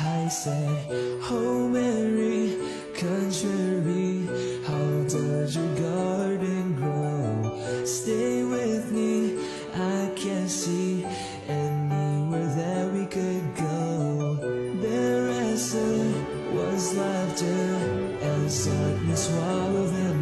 I said, oh Mary, contrary, how does your garden grow? Stay with me, I can't see anywhere that we could go. Their answer was laughter, as darkness swallowed them